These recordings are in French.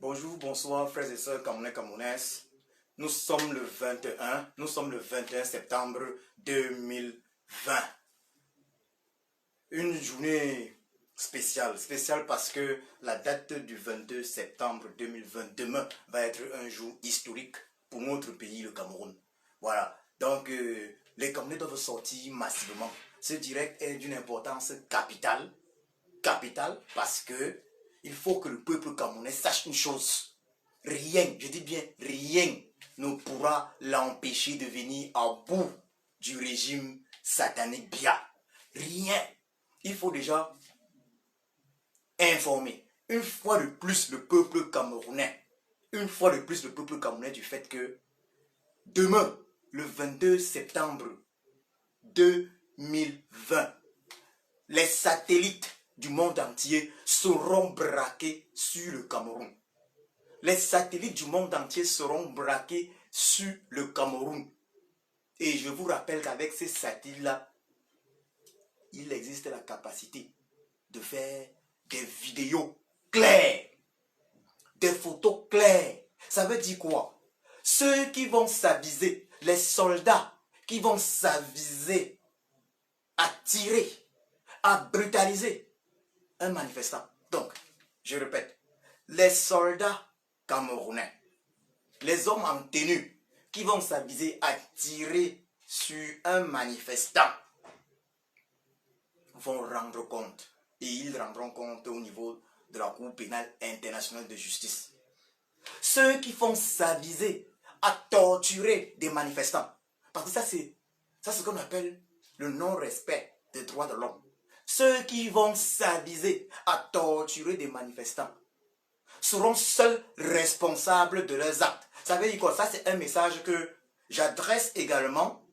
Bonjour, bonsoir, frères et sœurs camerounais, camerounaises. Nous sommes le 21 septembre 2020. Une journée spéciale parce que la date du 22 septembre 2020, demain, va être un jour historique pour notre pays, le Cameroun. Voilà, donc les Camerounais doivent sortir massivement. Ce direct est d'une importance capitale parce que il faut que le peuple camerounais sache une chose. Rien, je dis bien rien, ne pourra l'empêcher de venir à bout du régime satanique Bia. Rien. Il faut déjà informer une fois de plus le peuple camerounais, du fait que demain, le 22 septembre 2020, les satellites du monde entier seront braqués sur le Cameroun. Les satellites du monde entier seront braqués sur le Cameroun. Et je vous rappelle qu'avec ces satellites-là, il existe la capacité de faire des vidéos claires, des photos claires. Ça veut dire quoi? Ceux qui vont s'aviser, les soldats qui vont s'aviser à tirer, à brutaliser un manifestant. Donc, je répète, les soldats camerounais, les hommes en tenue qui vont s'aviser à tirer sur un manifestant vont rendre compte. Et ils rendront compte au niveau de la Cour pénale internationale de justice. Ceux qui vont s'aviser à torturer des manifestants, parce que ça c'est ce qu'on appelle le non-respect des droits de l'homme. Ceux qui vont s'aviser à torturer des manifestants seront seuls responsables de leurs actes. Ça veut dire quoi? Ça, c'est un message que j'adresse également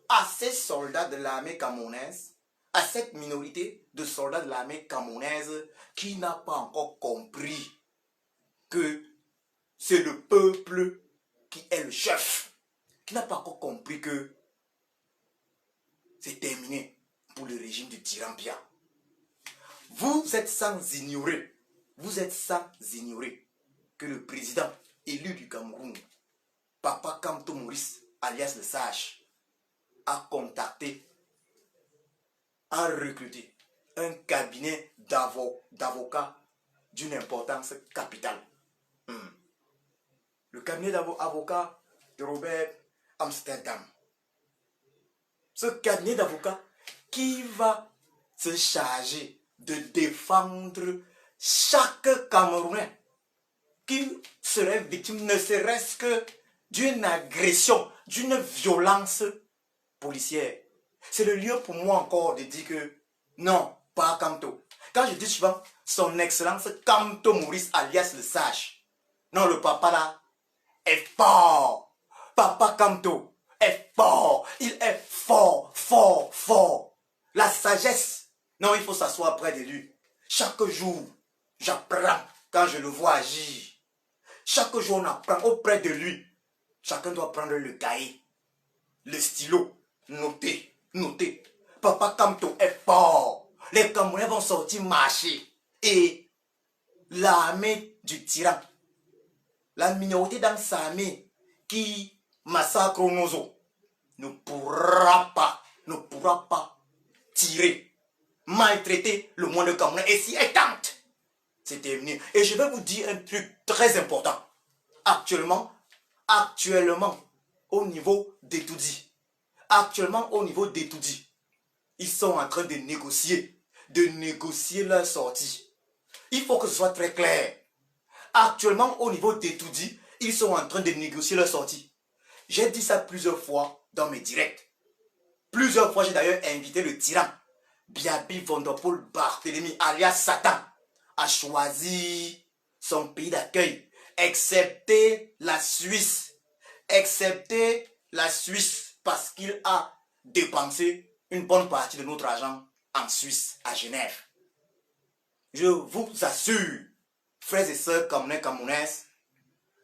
à ces soldats de l'armée camerounaise, à cette minorité de soldats de l'armée camerounaise qui n'a pas encore compris que c'est le peuple qui est le chef, qui n'a pas encore compris que c'est terminé pour le régime du tyran Bia. Vous êtes sans ignorer que le président élu du Cameroun, Papa Kamto Maurice, alias le Sage, a contacté, a recruté un cabinet d'avocats d'une importance capitale. Le cabinet d'avocats de Robert Amsterdam. Ce cabinet d'avocats qui va se charger de défendre chaque Camerounais qui serait victime ne serait-ce que d'une agression, d'une violence policière. C'est le lieu pour moi encore de dire que non, pas Kamto. Quand je dis souvent son excellence Kamto Maurice alias le Sage, non, le papa là est fort. Papa Kamto est fort. Il est fort, fort, fort. La sagesse, non, il faut s'asseoir près de lui. Chaque jour, j'apprends quand je le vois agir. Chaque jour, on apprend auprès de lui. Chacun doit prendre le cahier, le stylo, noter, noter. Papa Kamto est fort. Les Camerounais vont sortir marcher. Et l'armée du tyran, la minorité dans sa armée qui massacre Nozo, ne pourra pas tirer, maltraiter le monde camerounais. Et si elle tente, c'est terminé. Et je vais vous dire un truc très important. Actuellement, au niveau d'Etoudi, ils sont en train de négocier leur sortie. Il faut que ce soit très clair. Actuellement, au niveau d'Etoudi, ils sont en train de négocier leur sortie. J'ai dit ça plusieurs fois dans mes directs. Plusieurs fois, j'ai d'ailleurs invité le tyran, Biabi Vondopol Barthélemy, alias Satan, à choisir son pays d'accueil, excepté la Suisse. Parce qu'il a dépensé une bonne partie de notre argent en Suisse, à Genève. Je vous assure, frères et sœurs camerounaises,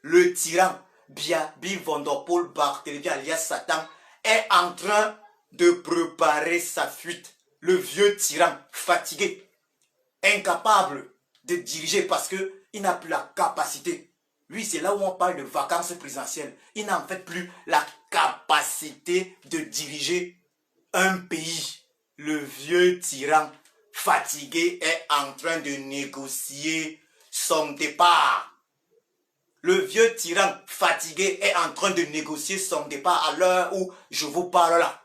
le tyran Biabi Vondopol Barthélemy alias Satan est en train de préparer sa fuite. Le vieux tyran fatigué, incapable de diriger parce que il n'a plus la capacité. Lui, c'est là où on parle de vacances présidentielles. Il n'a en fait plus la capacité de diriger un pays. Le vieux tyran fatigué est en train de négocier son départ. Le vieux tyran fatigué est en train de négocier son départ à l'heure où je vous parle là.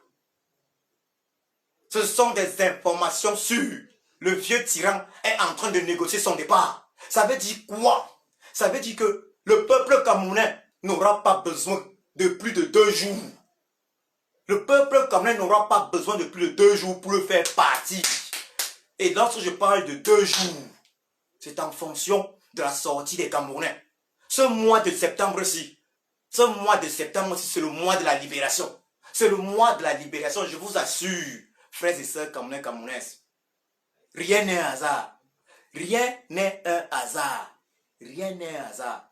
Ce sont des informations sûres. Le vieux tyran est en train de négocier son départ. Ça veut dire quoi? Ça veut dire que le peuple camerounais n'aura pas besoin de plus de 2 jours. Le peuple camerounais n'aura pas besoin de plus de 2 jours pour le faire partir. Et lorsque je parle de 2 jours, c'est en fonction de la sortie des Camerounais. Ce mois de septembre-ci, c'est le mois de la libération. C'est le mois de la libération, je vous assure, frères et sœurs camerounais, camerounaises. Rien n'est un hasard. Rien n'est un hasard. Rien n'est un hasard.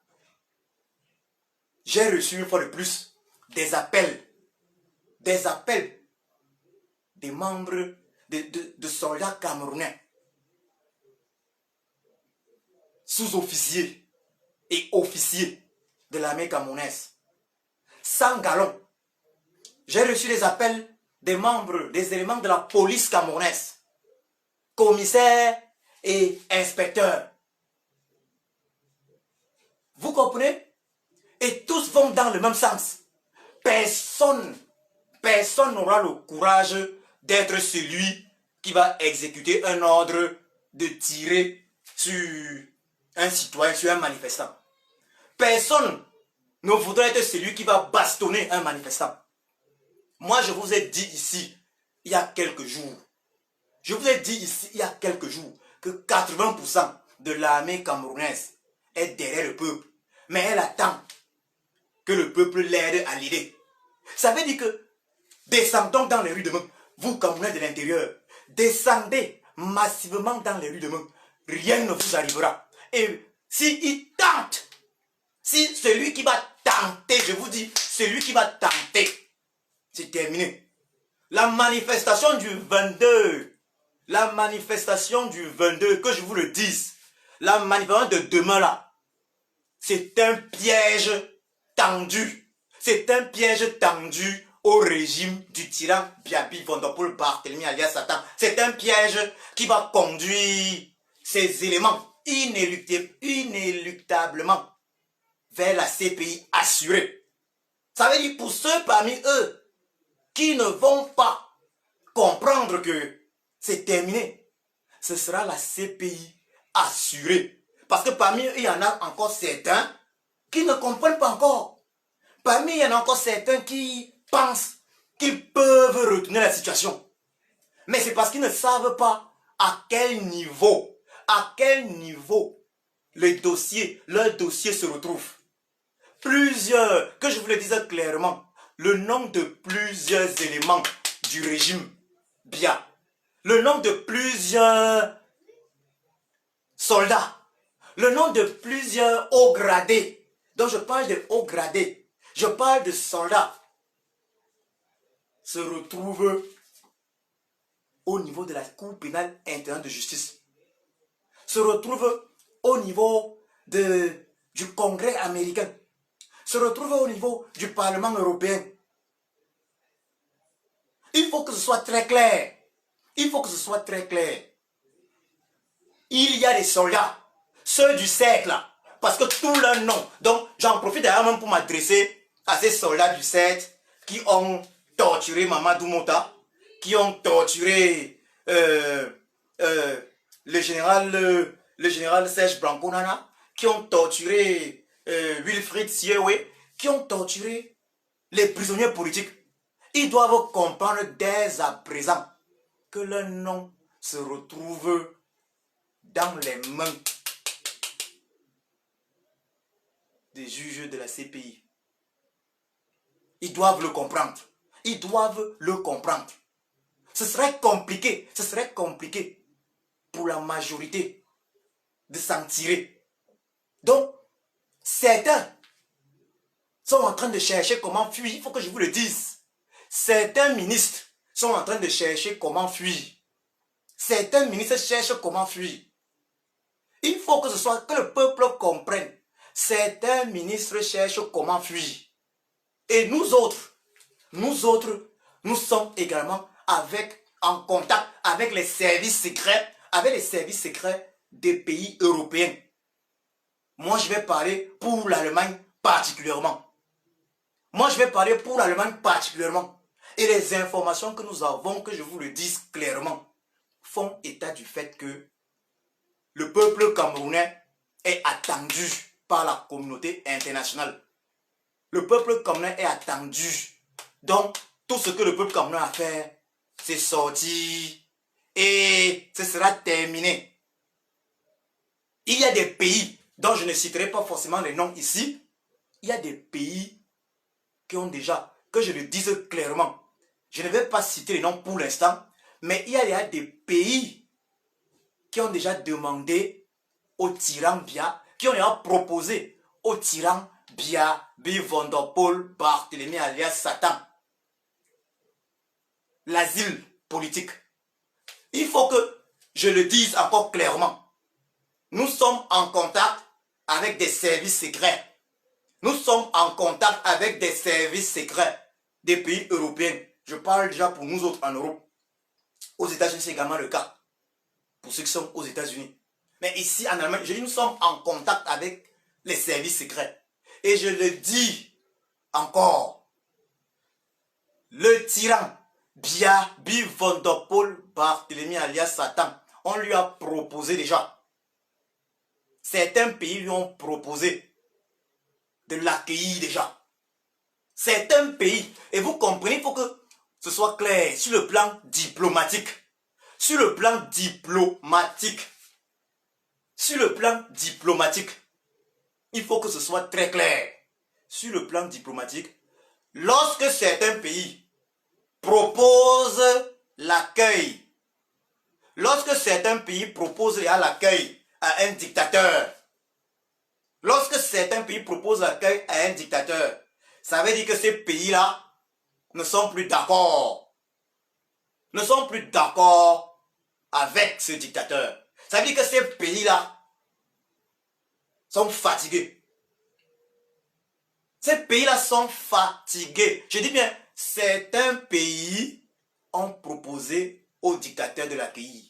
J'ai reçu une fois de plus des appels des membres de soldats camerounais, sous-officiers et officiers de l'armée camerounaise. 100 galons. J'ai reçu des appels des membres, des éléments de la police camerounaise, commissaires et inspecteurs. Vous comprenez? Et tous vont dans le même sens. Personne n'aura le courage d'être celui qui va exécuter un ordre de tirer sur un citoyen, sur un manifestant. Personne ne voudrait être celui qui va bastonner un manifestant. Moi, je vous ai dit ici, il y a quelques jours, que 80% de l'armée camerounaise est derrière le peuple. Mais elle attend que le peuple l'aide à l'idée. Ça veut dire que descendons dans les rues demain. Vous, Camerounais de l'intérieur, descendez massivement dans les rues demain. Rien ne vous arrivera. Et si celui qui va tenter, je vous dis, celui qui va tenter, c'est terminé. La manifestation du 22, que je vous le dise, la manifestation de demain là, c'est un piège tendu. C'est un piège tendu au régime du tyran Biabi Vondopol Barthélemy alias Satan. C'est un piège qui va conduire ces éléments inéluctablement vers la CPI assurée. Ça veut dire pour ceux parmi eux qui ne vont pas comprendre que c'est terminé, ce sera la CPI assurée. Parce que parmi eux, il y en a encore certains qui ne comprennent pas encore. Parmi eux, il y en a encore certains qui pensent qu'ils peuvent retourner la situation. Mais c'est parce qu'ils ne savent pas à quel niveau leur dossier se retrouve. Que je vous le dise clairement, le nom de plusieurs éléments du régime Bia, le nom de plusieurs soldats, le nom de plusieurs hauts gradés. Donc je parle de hauts gradés, je parle de soldats, se retrouvent au niveau de la Cour pénale internationale de justice, se retrouvent au niveau du Congrès américain, se retrouvent au niveau du Parlement européen. Il faut que ce soit très clair. Il faut que ce soit très clair. Il y a des soldats, ceux du cercle, parce que tout leur nom. Donc, j'en profite d'ailleurs même pour m'adresser à ces soldats du cercle qui ont torturé Mamadou Mota, qui ont torturé le général Serge Branco-Nana, qui ont torturé Wilfried Siewe, qui ont torturé les prisonniers politiques. Ils doivent comprendre dès à présent que leur nom se retrouve dans les mains des juges de la CPI. Ils doivent le comprendre. Ils doivent le comprendre. Ce serait compliqué pour la majorité de s'en tirer. Donc, certains sont en train de chercher comment fuir. Il faut que je vous le dise. Certains ministres sont en train de chercher comment fuir. Certains ministres cherchent comment fuir. Il faut que ce soit que le peuple comprenne. Certains ministres cherchent comment fuir. Et nous autres, nous sommes également en contact avec les services secrets des pays européens. Moi, je vais parler pour l'Allemagne particulièrement. Et les informations que nous avons, que je vous le dise clairement, font état du fait que le peuple camerounais est attendu par la communauté internationale. Le peuple camerounais est attendu. Donc, tout ce que le peuple camerounais a à faire, c'est sortir et ce sera terminé. Il y a des pays dont je ne citerai pas forcément les noms ici. Il y a des pays qui ont déjà, que je le dise clairement, je ne vais pas citer les noms pour l'instant, mais il y a des pays qui ont déjà demandé au tyran Bia, qui ont déjà proposé au tyran Bia, Van der Poel, Barthélemy alias Satan, l'asile politique. Il faut que je le dise encore clairement. Nous sommes en contact avec des services secrets. Nous sommes en contact avec des services secrets des pays européens. Je parle déjà pour nous autres en Europe. Aux États-Unis, c'est également le cas. Pour ceux qui sont aux États-Unis. Mais ici, en Allemagne, je dis, nous sommes en contact avec les services secrets. Et je le dis encore. Le tyran, Biabi Van der Poel, Barthélemy alias Satan, on lui a proposé déjà. Certains pays lui ont proposé de l'accueillir déjà. Certains pays, et vous comprenez, il faut que ce soit clair sur le plan diplomatique. Sur le plan diplomatique. Sur le plan diplomatique. Il faut que ce soit très clair. Sur le plan diplomatique, lorsque certains pays proposent l'accueil, lorsque certains pays proposent l'accueil à un dictateur, lorsque certains pays proposent l'accueil à un dictateur, ça veut dire que ces pays-là ne sont plus d'accord. Ne sont plus d'accord avec ce dictateur. Ça veut dire que ces pays-là sont fatigués. Ces pays-là sont fatigués. Je dis bien, certains pays ont proposé au dictateur de l'accueillir.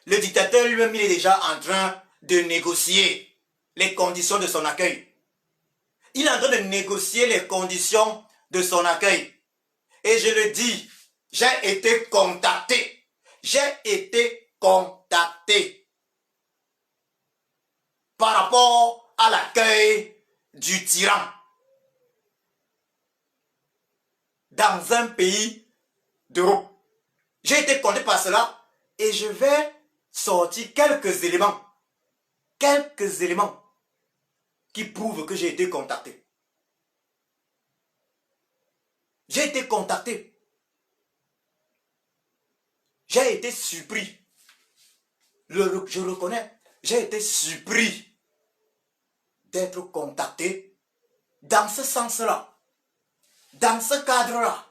Le dictateur lui-même, il est déjà en train de négocier les conditions de son accueil. Il est en train de négocier les conditions de son accueil. Et je le dis, j'ai été contacté. J'ai été contacté par rapport à l'accueil du tyran dans un pays d'Europe. J'ai été contacté par cela et je vais sortir quelques éléments qui prouvent que j'ai été contacté. J'ai été contacté. J'ai été surpris. Je le reconnais. J'ai été surpris d'être contacté dans ce sens-là. Dans ce cadre-là.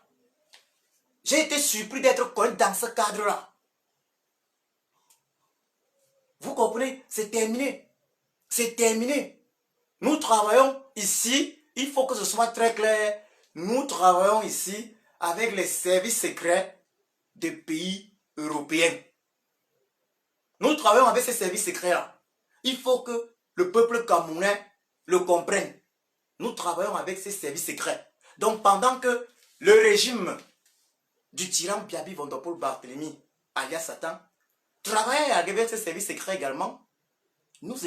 J'ai été surpris d'être contacté dans ce cadre-là. Vous comprenez? C'est terminé. C'est terminé. Nous travaillons ici. Il faut que ce soit très clair. Nous travaillons ici avec les services secrets des pays européens. Nous travaillons avec ces services secrets-là. Il faut que le peuple camerounais le comprenne. Nous travaillons avec ces services secrets. Donc pendant que le régime du tyran Biabi Van der Poel Barthélemy alias Satan travaille avec ces services secrets également, nous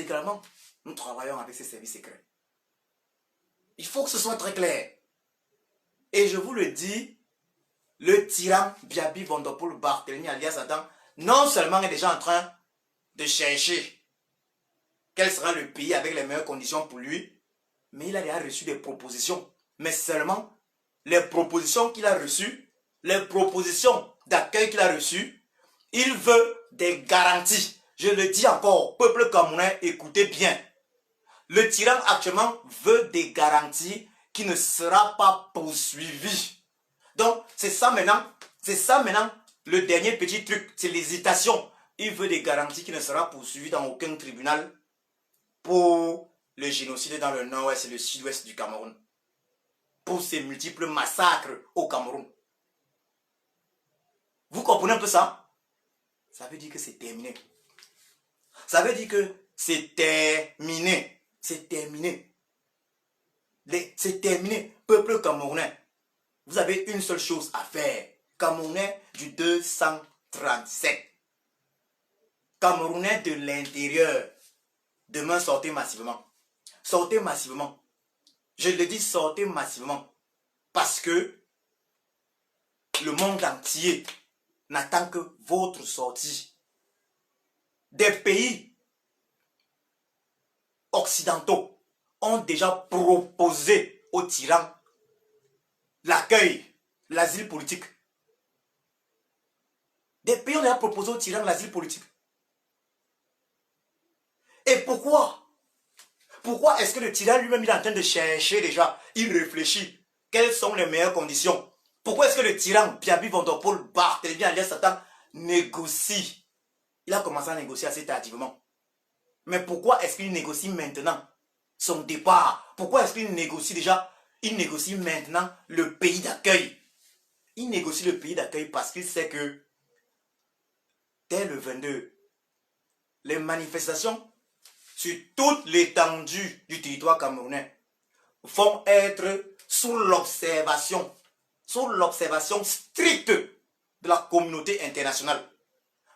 travaillons avec ces services secrets. Il faut que ce soit très clair. Et je vous le dis, le tyran Biabi Van der Poel Barthélemy alias Satan, non seulement est déjà en train de chercher quel sera le pays avec les meilleures conditions pour lui, mais il a déjà reçu des propositions. Mais seulement les propositions qu'il a reçues, les propositions d'accueil qu'il a reçues, il veut des garanties. Je le dis encore, peuple camerounais, écoutez bien. Le tyran actuellement veut des garanties qui ne sera pas poursuivi. Donc, c'est ça maintenant le dernier petit truc, c'est l'hésitation. Il veut des garanties qui ne sera poursuivi dans aucun tribunal pour le génocide dans le nord-ouest et le sud-ouest du Cameroun. Pour ces multiples massacres au Cameroun. Vous comprenez un peu ça? Ça veut dire que c'est terminé. Ça veut dire que c'est terminé. C'est terminé. C'est terminé. Peuple camerounais, vous avez une seule chose à faire. Camerounais du 237. Camerounais de l'intérieur. Demain, sortez massivement. Sortez massivement. Je le dis, sortez massivement. Parce que le monde entier n'attend que votre sortie. Des pays occidentaux ont déjà proposé aux tyrans l'accueil, l'asile politique. Des pays ont déjà proposé aux tyrans l'asile politique. Et pourquoi? Pourquoi est-ce que le tyran lui-même il est en train de chercher déjà, il réfléchit, quelles sont les meilleures conditions? Pourquoi est-ce que le tyran Biaby Van Der Pol Barthélémy alias Satan négocie? Il a commencé à négocier assez tardivement. Mais pourquoi est-ce qu'il négocie maintenant son départ? Pourquoi est-ce qu'il négocie déjà? Il négocie maintenant le pays d'accueil. Il négocie le pays d'accueil parce qu'il sait que dès le 22, les manifestations sur toute l'étendue du territoire camerounais vont être sous l'observation stricte de la communauté internationale.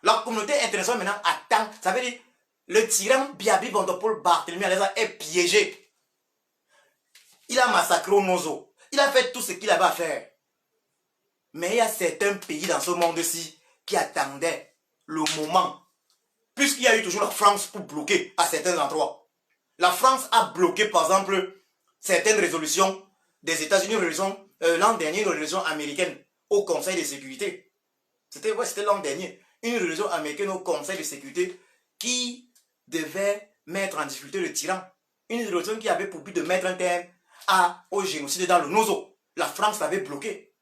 La communauté internationale maintenant attend, ça veut dire le tyran Biaby Van Der Pol Barthélémy est piégé. Il a massacré au Nozo. Il a fait tout ce qu'il avait à faire. Mais il y a certains pays dans ce monde-ci qui attendaient le moment. Puisqu'il y a eu toujours la France pour bloquer à certains endroits. La France a bloqué par exemple certaines résolutions des États-Unis, l'an dernier une résolution américaine au Conseil de sécurité. C'était l'an dernier. Une résolution américaine au Conseil de sécurité qui devait mettre en difficulté le tyran. Une résolution qui avait pour but de mettre un terme au génocide dans le Nozo. La France l'avait bloqué.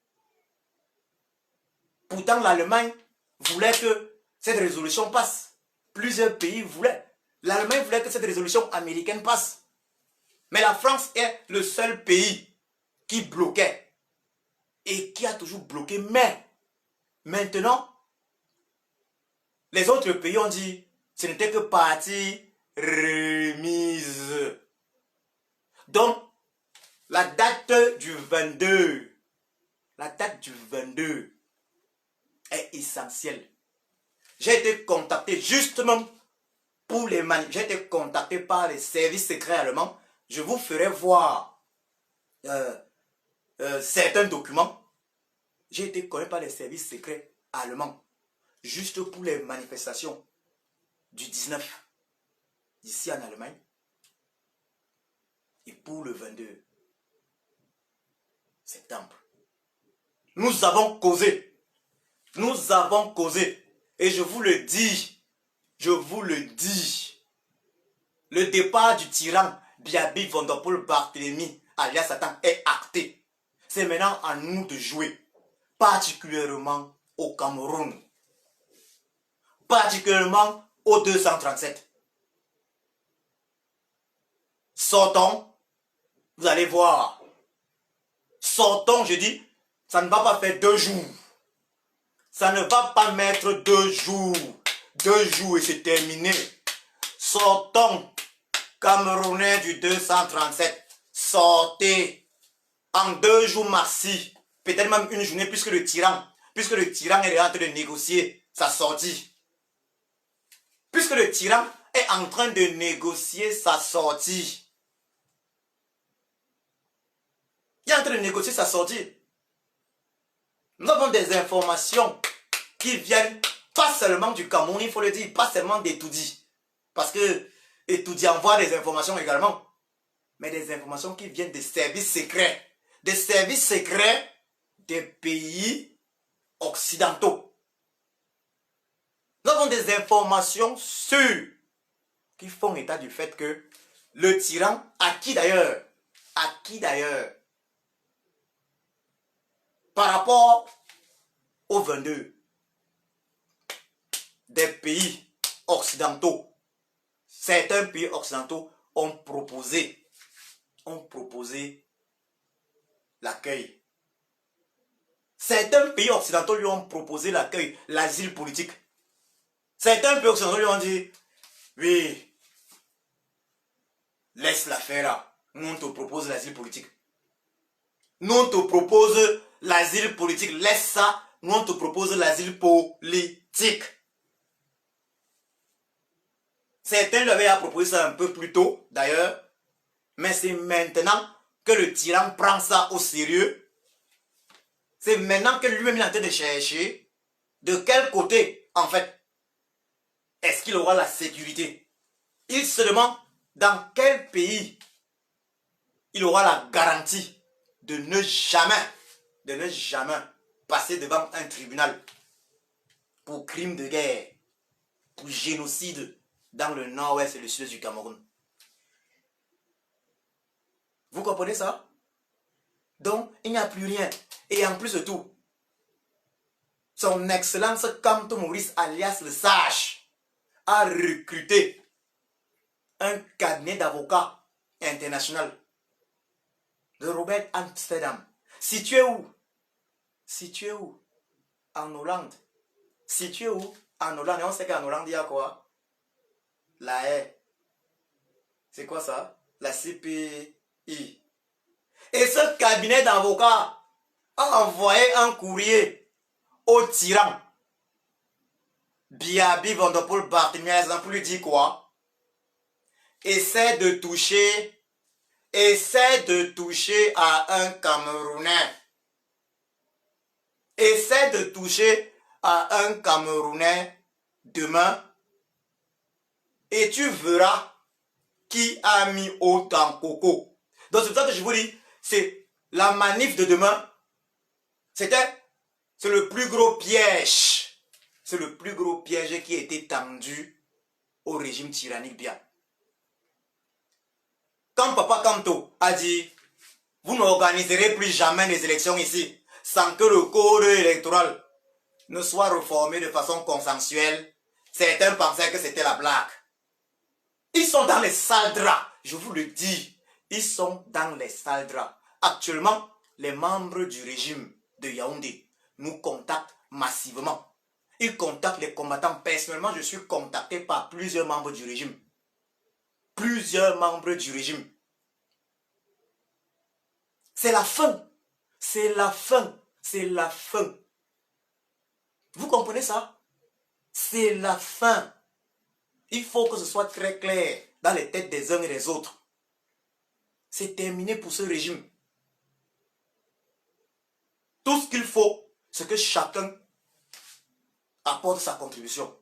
Pourtant, l'Allemagne voulait que cette résolution passe. Plusieurs pays voulaient. L'Allemagne voulait que cette résolution américaine passe. Mais la France est le seul pays qui bloquait. Et qui a toujours bloqué. Mais, maintenant, les autres pays ont dit, ce n'était que partie remise. Donc, la date du 22 est essentielle. J'ai été contacté justement pour les manifs. J'ai été contacté par les services secrets allemands. Je vous ferai voir certains documents. J'ai été connu par les services secrets allemands. Juste pour les manifestations du 19 ici en Allemagne. Et pour le 22 septembre. Nous avons causé. Nous avons causé. Et je vous le dis. Le départ du tyran Biaby Van Der Pol Barthélémy alias Satan est acté. C'est maintenant à nous de jouer. Particulièrement au Cameroun. Particulièrement au 237. Sortons. Vous allez voir. Sortons, je dis, ça ne va pas faire 2 jours. Ça ne va pas mettre 2 jours. 2 jours et c'est terminé. Sortons, Camerounais du 237. Sortez. En 2 jours maxi. Peut-être même une journée puisque le tyran est en train de négocier sa sortie. Puisque le tyran est en train de négocier sa sortie. Il est en train de négocier sa sortie. Nous avons des informations qui viennent pas seulement du Cameroun, il faut le dire, pas seulement d'Etoudi. Parce que Etoudi envoie des informations également. Mais des informations qui viennent des services secrets. Des services secrets des pays occidentaux. Nous avons des informations sûres qui font état du fait que le tyran, à qui d'ailleurs, par rapport au 22, des pays occidentaux, certains pays occidentaux ont proposé l'accueil. Certains pays occidentaux lui ont proposé l'accueil, l'asile politique. Certains pays occidentaux lui ont dit, oui, laisse l'affaire là. Nous, on te propose l'asile politique. Nous, on te propose l'asile politique. Laisse ça. Nous, on te propose l'asile politique. Certains lui avaient proposé ça un peu plus tôt, d'ailleurs. Mais c'est maintenant que le tyran prend ça au sérieux. C'est maintenant que lui-même est en train de chercher de quel côté, en fait, est-ce qu'il aura la sécurité. Il se demande dans quel pays il aura la garantie de ne jamais passer devant un tribunal pour crime de guerre, pour génocide dans le nord-ouest et le sud du Cameroun. Vous comprenez ça? Donc, il n'y a plus rien. Et en plus de tout, son Excellence Kamto Maurice, alias le Sage, a recruté un cabinet d'avocats international de Robert Amsterdam. Situé où? Situé où? En Hollande. Situé où? En Hollande. Et on sait qu'en Hollande, il y a quoi? La haie. C'est quoi ça? La CPI. Et ce cabinet d'avocats a envoyé un courrier au tyran Biaby Van der Poel Barthélemy pour lui dire quoi? Essaie de toucher à un Camerounais. Essaie de toucher à un Camerounais demain et tu verras qui a mis autant coco. Donc c'est pour ça que je vous dis, c'est la manif de demain. C'est le plus gros piège. C'est le plus gros piège qui a été tendu au régime tyrannique bien. Quand Papa Kamto a dit, vous n'organiserez plus jamais les élections ici sans que le code électoral ne soit reformé de façon consensuelle, certains pensaient que c'était la blague. Ils sont dans les sales draps, je vous le dis. Ils sont dans les sales draps. Actuellement, les membres du régime de Yaoundé nous contactent massivement. Ils contactent les combattants. Personnellement, je suis contacté par plusieurs membres du régime. Plusieurs membres du régime. C'est la fin. C'est la fin. C'est la fin. Vous comprenez ça? C'est la fin. Il faut que ce soit très clair dans les têtes des uns et des autres. C'est terminé pour ce régime. Tout ce qu'il faut, c'est que chacun apporte sa contribution.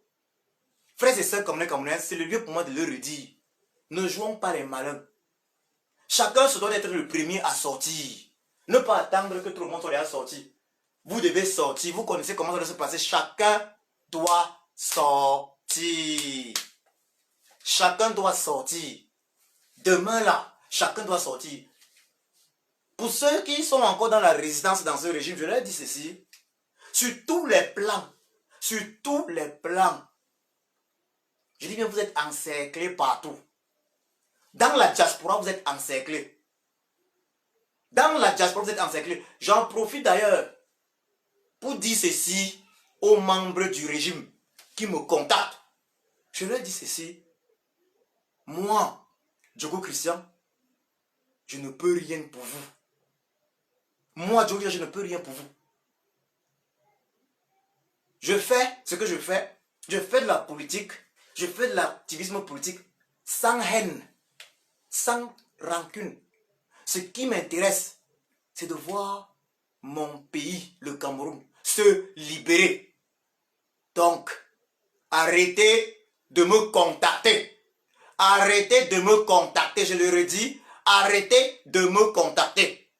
Frères et sœurs Camerounais, c'est le lieu pour moi de le redire. Ne jouons pas les malins. Chacun se doit être le premier à sortir. Ne pas attendre que tout le monde soit déjà sorti. Vous devez sortir. Vous connaissez comment ça doit se passer. Chacun doit sortir. Chacun doit sortir. Demain là, chacun doit sortir. Pour ceux qui sont encore dans la résistance dans ce régime, je leur dis ceci. Sur tous les plans, je dis bien, vous êtes encerclés partout. Dans la diaspora, vous êtes encerclés. J'en profite d'ailleurs pour dire ceci aux membres du régime qui me contactent. Je leur dis ceci. Moi, Diogo Christian, je ne peux rien pour vous. Moi, Diogo Christian, je ne peux rien pour vous. Je fais ce que je fais. Je fais de la politique. Je fais de l'activisme politique sans haine, sans rancune. Ce qui m'intéresse, c'est de voir mon pays, le Cameroun, se libérer. Donc, arrêtez de me contacter. Arrêtez de me contacter, je le redis. Arrêtez de me contacter.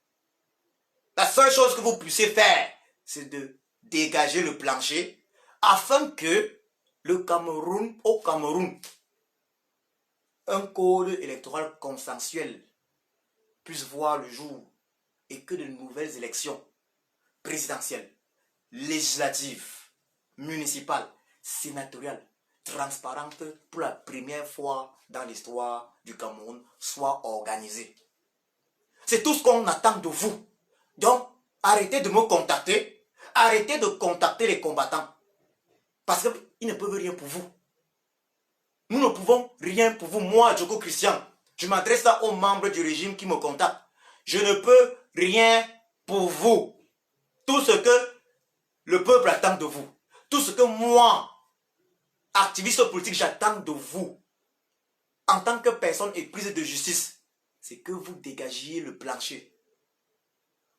La seule chose que vous puissiez faire, c'est de dégager le plancher afin que le Cameroun, au Cameroun, un code électoral consensuel puisse voir le jour et que de nouvelles élections présidentielles, législatives, municipales, sénatoriales, transparente pour la première fois dans l'histoire du Cameroun soit organisée. C'est tout ce qu'on attend de vous. Donc, arrêtez de me contacter. Arrêtez de contacter les combattants. Parce qu'ils ne peuvent rien pour vous. Nous ne pouvons rien pour vous. Moi, Djoko Christian, je m'adresse aux membres du régime qui me contactent. Je ne peux rien pour vous. Tout ce que le peuple attend de vous. Tout ce que moi, activiste politique, j'attends de vous. En tant que personne éprise de justice, c'est que vous dégagiez le plancher.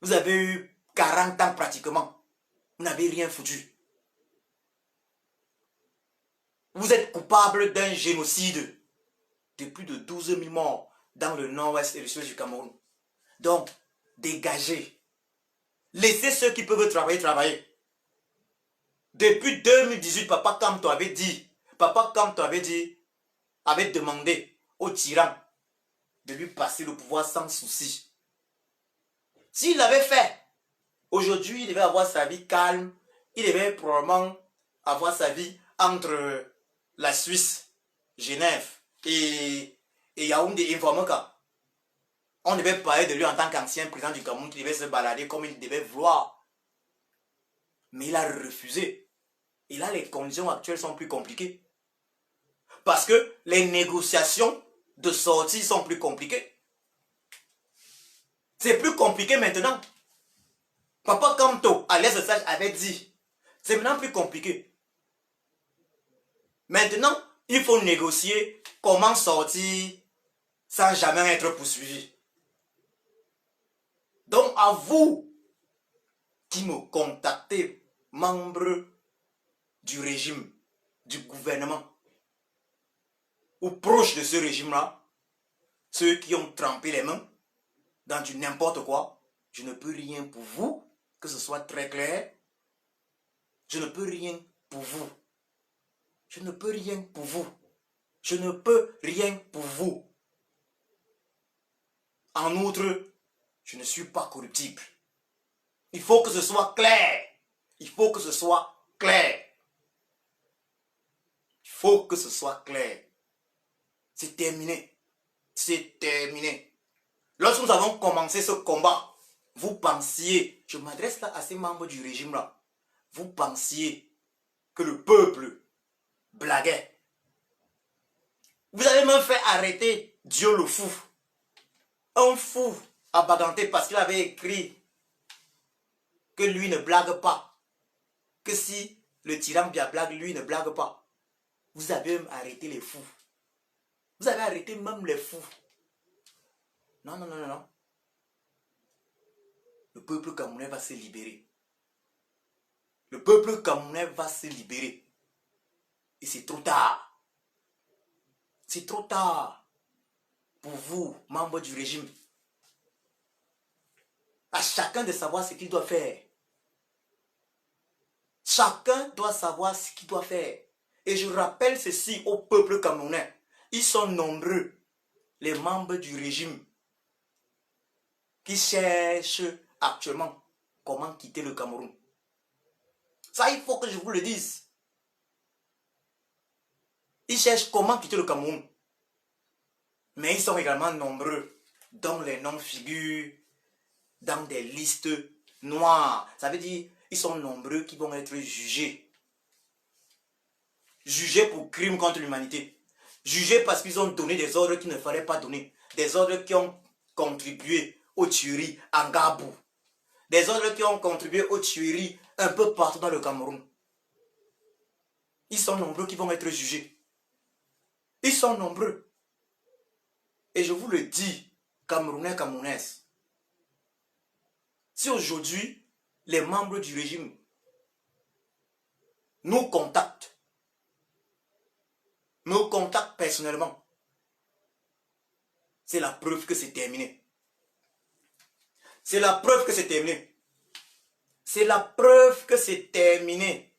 Vous avez eu 40 ans pratiquement. Vous n'avez rien foutu. Vous êtes coupable d'un génocide de plus de 12 000 morts dans le nord-ouest et le sud du Cameroun. Donc, dégagez. Laissez ceux qui peuvent travailler, travailler. Depuis 2018, Papa Kamto avait demandé au tyran de lui passer le pouvoir sans souci. S'il l'avait fait, aujourd'hui, il devait avoir sa vie calme. Il devait probablement avoir sa vie entre la Suisse, Genève et Yaoundé et Mfamaka. On devait parler de lui en tant qu'ancien président du Cameroun qui devait se balader comme il devait vouloir. Mais il a refusé. Et là, les conditions actuelles sont plus compliquées. Parce que les négociations de sortie sont plus compliquées. C'est plus compliqué maintenant. Papa Kamto, à l'aise sage, avait dit, c'est maintenant plus compliqué. Maintenant, il faut négocier comment sortir sans jamais être poursuivi. Donc, à vous qui me contactez, membres du régime, du gouvernement, ou proches de ce régime-là, ceux qui ont trempé les mains dans du n'importe quoi, je ne peux rien pour vous, que ce soit très clair. Je ne peux rien pour vous. Je ne peux rien pour vous. Je ne peux rien pour vous. En outre, je ne suis pas corruptible. Il faut que ce soit clair. Il faut que ce soit clair. Il faut que ce soit clair. C'est terminé. C'est terminé. Lorsque nous avons commencé ce combat, vous pensiez, je m'adresse là à ces membres du régime là, vous pensiez que le peuple blaguait. Vous avez même fait arrêter Dieu le fou. Un fou abaganté parce qu'il avait écrit que lui ne blague pas. Que si le tyran bien blague, lui ne blague pas. Vous avez même arrêté les fous. Vous avez arrêté même les fous. Non, non, non, non, non. Le peuple camerounais va se libérer. Le peuple camerounais va se libérer. Et c'est trop tard. C'est trop tard pour vous, membres du régime. À chacun de savoir ce qu'il doit faire. Chacun doit savoir ce qu'il doit faire. Et je rappelle ceci au peuple camerounais. Ils sont nombreux, les membres du régime, qui cherchent actuellement comment quitter le Cameroun. Ça, il faut que je vous le dise. Ils cherchent comment quitter le Cameroun. Mais ils sont également nombreux, dont les noms figurent dans des listes noires. Ça veut dire ils sont nombreux qui vont être jugés. Jugés pour crimes contre l'humanité. Jugés parce qu'ils ont donné des ordres qu'il ne fallait pas donner. Des ordres qui ont contribué aux tueries en Gabou. Des ordres qui ont contribué aux tueries un peu partout dans le Cameroun. Ils sont nombreux qui vont être jugés. Ils sont nombreux. Et je vous le dis, Camerounais, Camerounaises, si aujourd'hui, les membres du régime nous contactent personnellement, c'est la preuve que c'est terminé. C'est la preuve que c'est terminé. C'est la preuve que c'est terminé.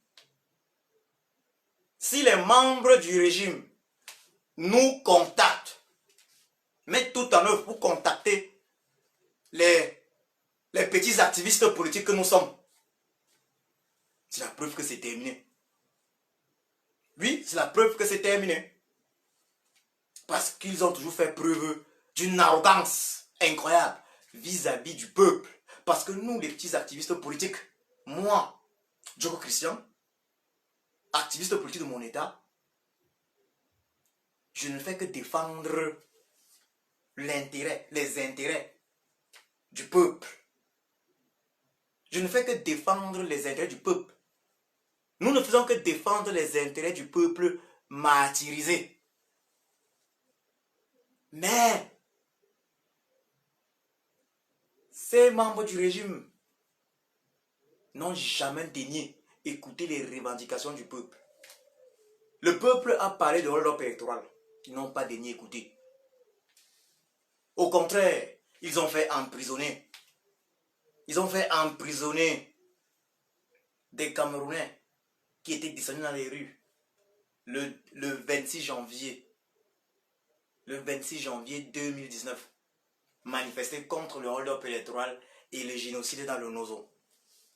Si les membres du régime nous contactent, mettent tout en œuvre pour contacter les petits activistes politiques que nous sommes, c'est la preuve que c'est terminé. Oui, c'est la preuve que c'est terminé. Parce qu'ils ont toujours fait preuve d'une arrogance incroyable vis-à-vis du peuple. Parce que nous, les petits activistes politiques, moi, Djoko Christian, activiste politique de mon État, je ne fais que défendre les intérêts du peuple. Je ne fais que défendre les intérêts du peuple. Nous ne faisons que défendre les intérêts du peuple martyrisé. Mais ces membres du régime n'ont jamais daigné écouter les revendications du peuple. Le peuple a parlé de hold-up électoral. Ils n'ont pas daigné écouter. Au contraire, ils ont fait emprisonner. Ils ont fait emprisonner des Camerounais qui étaient descendus dans les rues le 26 janvier. Le 26 janvier 2019. Manifester contre le hold-up électoral et le génocide dans le Nozo.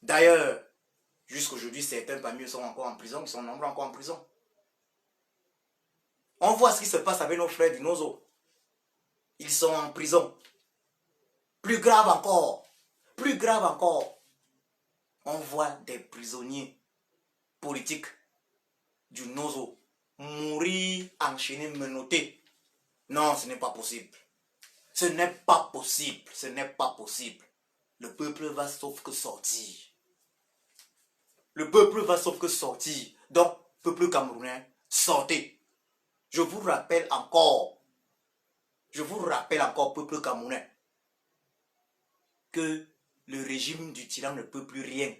D'ailleurs, jusqu'aujourd'hui, certains parmi eux sont encore en prison, ils sont nombreux encore en prison. On voit ce qui se passe avec nos frères du Nozo. Ils sont en prison. Plus grave encore, on voit des prisonniers politiques du Nozo mourir, enchaînés, menottés. Non, ce n'est pas possible. Ce n'est pas possible, ce n'est pas possible. Le peuple va sauf que sortir. Le peuple va sauf que sortir. Donc, peuple camerounais, sortez. Je vous rappelle encore, peuple camerounais, que le régime du tyran ne peut plus rien.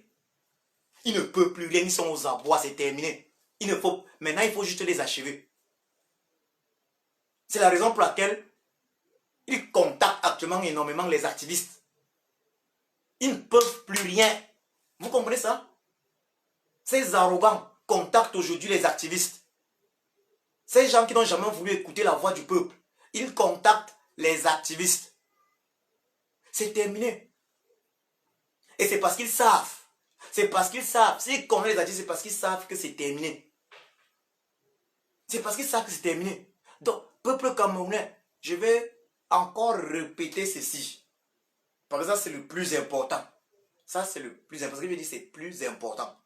Il ne peut plus rien, ils sont aux abois, c'est terminé. Maintenant, il faut juste les achever. C'est la raison pour laquelle ils contactent actuellement énormément les activistes. Ils ne peuvent plus rien. Vous comprenez ça? Ces arrogants contactent aujourd'hui les activistes. Ces gens qui n'ont jamais voulu écouter la voix du peuple, ils contactent les activistes. C'est terminé. Et c'est parce qu'ils savent. C'est parce qu'ils savent. S'ils connaissent les activistes, c'est parce qu'ils savent que c'est terminé. C'est parce qu'ils savent que c'est terminé. Donc, peuple camerounais, je vais encore répéter ceci. Parce que ça, c'est le plus important. Ça, c'est le plus important. Ce que je veux dire, c'est plus important.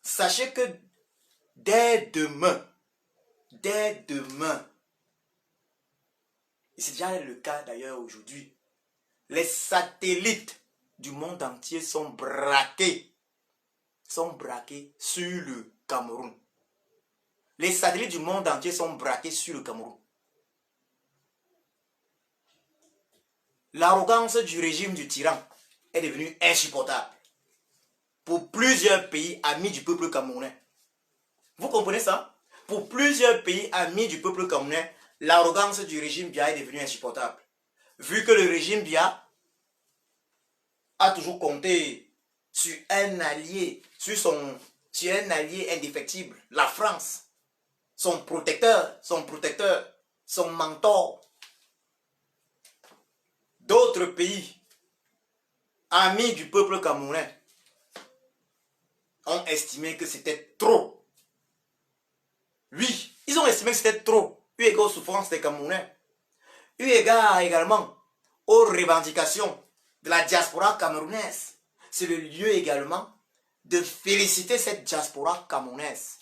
Sachez que dès demain, et c'est déjà le cas d'ailleurs aujourd'hui, les satellites du monde entier sont braqués sur le Cameroun. Les satellites du monde entier sont braqués sur le Cameroun. L'arrogance du régime du tyran est devenue insupportable pour plusieurs pays amis du peuple camerounais. Vous comprenez ça? Pour plusieurs pays amis du peuple camerounais, l'arrogance du régime Biya est devenue insupportable. Vu que le régime Biya a toujours compté sur un allié, sur un allié indéfectible, la France, son protecteur, son mentor. D'autres pays, amis du peuple camerounais, ont estimé que c'était trop. Oui, ils ont estimé que c'était trop, eu égard aux souffrances des Camerounais, eu égard également aux revendications de la diaspora camerounaise. C'est le lieu également de féliciter cette diaspora camerounaise.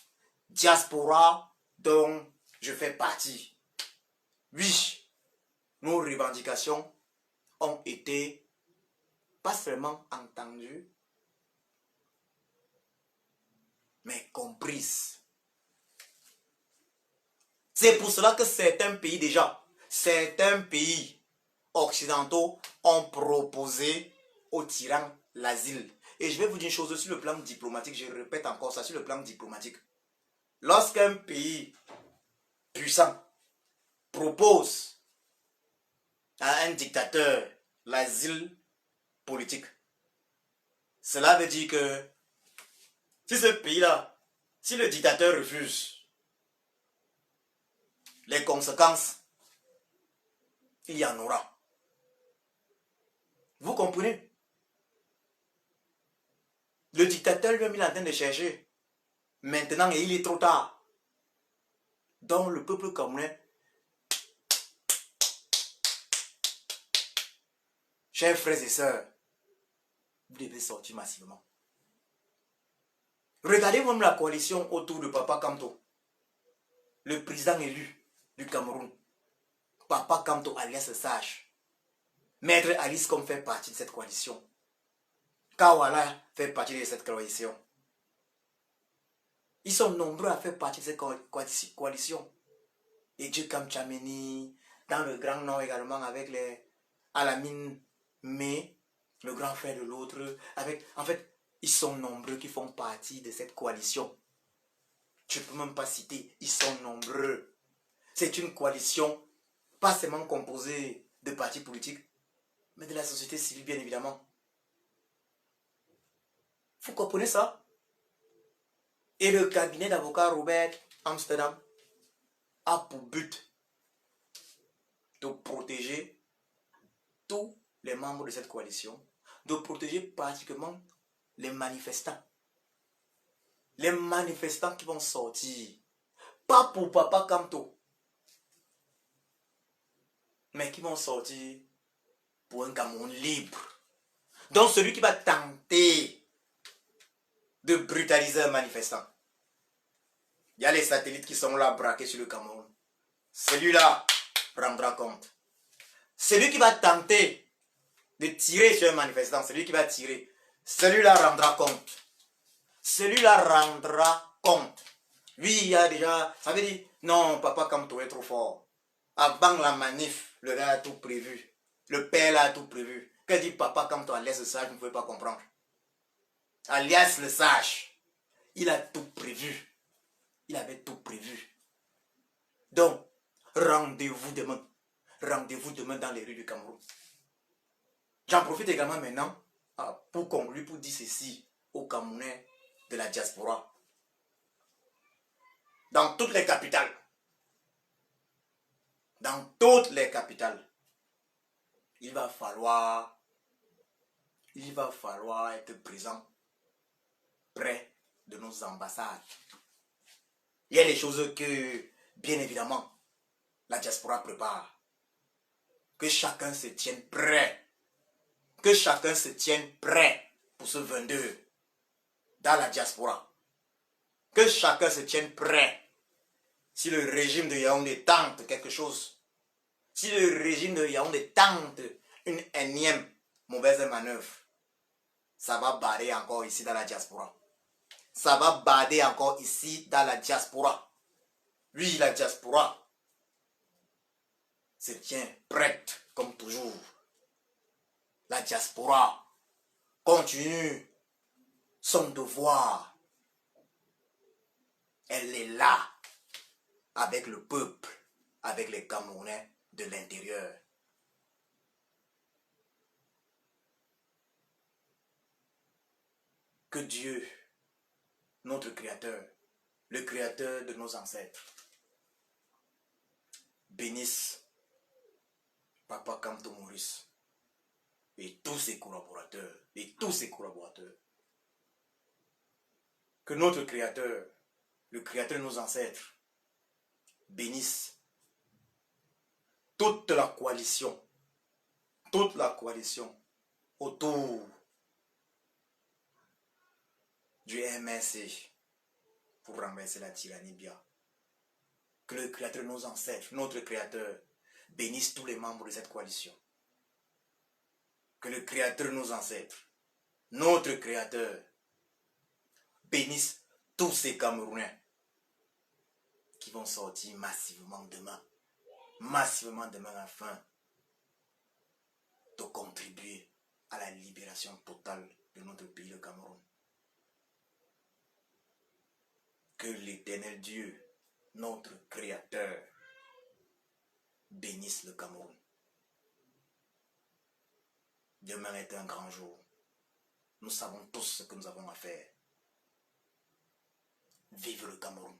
Diaspora dont je fais partie. Oui, nos revendications ont été pas seulement entendues, mais comprises. C'est pour cela que certains pays occidentaux ont proposé aux tyrans l'asile. Et je vais vous dire une chose sur le plan diplomatique, je répète encore ça, sur le plan diplomatique. Lorsqu'un pays puissant propose à un dictateur l'asile politique, cela veut dire que si ce pays-là, si le dictateur refuse, les conséquences, il y en aura. Vous comprenez? Le dictateur lui-même, il est en train de chercher maintenant et il est trop tard. Donc le peuple camerounais, chers frères et sœurs, vous devez sortir massivement. Regardez même la coalition autour de Papa Kamto, le président élu du Cameroun. Papa Kamto alias Sage. Maître Alice Kom fait partie de cette coalition. Kawala fait partie de cette coalition. Ils sont nombreux à faire partie de cette coalition. Et Dieu Kam Tchameni, dans le Grand Nord également, avec les Alamine Mais, le grand frère de l'autre. En fait, ils sont nombreux qui font partie de cette coalition. Je ne peux même pas citer, ils sont nombreux. C'est une coalition pas seulement composée de partis politiques, mais de la société civile, bien évidemment. Vous comprenez ça? Et le cabinet d'avocat Robert Amsterdam a pour but de protéger tous les membres de cette coalition, de protéger particulièrement les manifestants. Les manifestants qui vont sortir, pas pour Papa Kamto, mais qui vont sortir pour un Cameroun libre. Donc celui qui va tenter de brutaliser un manifestant, il y a les satellites qui sont là braqués sur le Cameroun. Celui-là rendra compte. Celui qui va tenter de tirer sur un manifestant, celui qui va tirer, celui-là rendra compte. Celui-là rendra compte. Lui, il y a déjà, ça veut dire, non, Papa Kamto est trop fort. Avant la manif, le gars a tout prévu. Le père a tout prévu. Que dit Papa Kamto alias le sage, vous ne pouvez pas comprendre. Alias le sage, il a tout prévu. Il avait tout prévu. Donc, rendez-vous demain. Rendez-vous demain dans les rues du Cameroun. J'en profite également maintenant pour conclure, pour dire ceci aux Camerounais de la diaspora. Dans toutes les capitales, il va falloir être présent près de nos ambassades. Il y a des choses que, bien évidemment, la diaspora prépare. Que chacun se tienne prêt. Que chacun se tienne prêt pour ce 22 dans la diaspora. Que chacun se tienne prêt. Si le régime de Yaoundé tente quelque chose, si le régime de Yaoundé tente une énième mauvaise manœuvre, ça va barrer encore ici dans la diaspora. Ça va bader encore ici dans la diaspora. Oui, la diaspora se tient prête comme toujours. La diaspora continue son devoir. Elle est là avec le peuple, avec les Camerounais de l'intérieur. Que Dieu, notre Créateur, le Créateur de nos ancêtres, bénisse Papa Kamto Maurice et tous ses collaborateurs, Que notre Créateur, le Créateur de nos ancêtres, bénisse toute la coalition autour du MNC pour renverser la tyrannie bien. Que le Créateur de nos ancêtres, notre Créateur, bénisse tous les membres de cette coalition. Que le Créateur de nos ancêtres, notre Créateur, bénisse tous ces Camerounais qui vont sortir massivement demain afin de contribuer à la libération totale de notre pays, le Cameroun. Que l'Éternel Dieu, notre Créateur, bénisse le Cameroun. Demain est un grand jour. Nous savons tous ce que nous avons à faire. Vive le Cameroun.